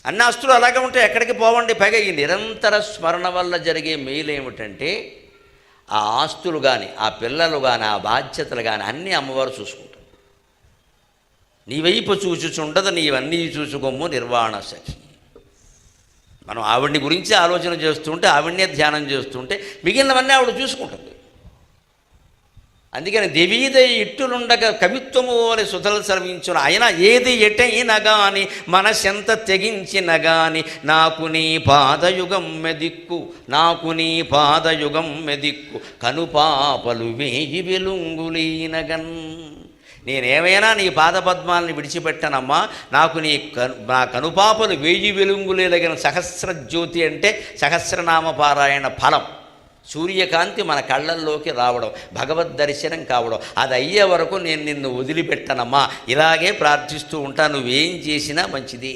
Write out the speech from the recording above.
అన్ని ఆస్తులు అలాగే ఉంటాయి, ఎక్కడికి పోవండి. పైగా ఈ నిరంతర స్మరణ వల్ల జరిగే మేలు ఏమిటంటే ఆ ఆస్తులు కానీ, ఆ పిల్లలు కానీ, ఆ బాధ్యతలు కానీ అన్నీ అమ్మవారు చూసుకుంటారు. నీ వైపు చూచుచుండదు, నీవన్నీ చూసుకోము నిర్వాణ సఖి. మనం ఆవిడ్ని గురించి ఆలోచన చేస్తుంటే, ఆవిడ్నే ధ్యానం చేస్తుంటే మిగిలినవన్నీ ఆవిడ చూసుకుంటుంది. అందుకని దేవీదయ ఇట్టులుండగా కవిత్వము అని సుధలు సర్వించును ఆయన ఏది ఎటైన గాని మనసెంత తెగించిన గాని నాకు నీ పాదయుగం మెదిక్కు, నాకు నీ పాదయుగం మెదిక్కు కనుపాపలు వేయి వెలుంగులీనగన్. నేనేమైనా నీ పాదపద్మాలని విడిచిపెట్టనమ్మా, నాకు నా కనుపాపలు వేయి వెలుంగులేలగిన సహస్రజ్యోతి అంటే సహస్రనామ పారాయణ ఫలం. సూర్యకాంతి మన కళ్ళల్లోకి రావడం, భగవద్ దర్శనం కావడం, అది అయ్యే వరకు నేను నిన్ను వదిలిపెట్టనమ్మా. ఇలాగే ప్రార్థిస్తూ ఉంటాను, నువ్వేం చేసినా మంచిది.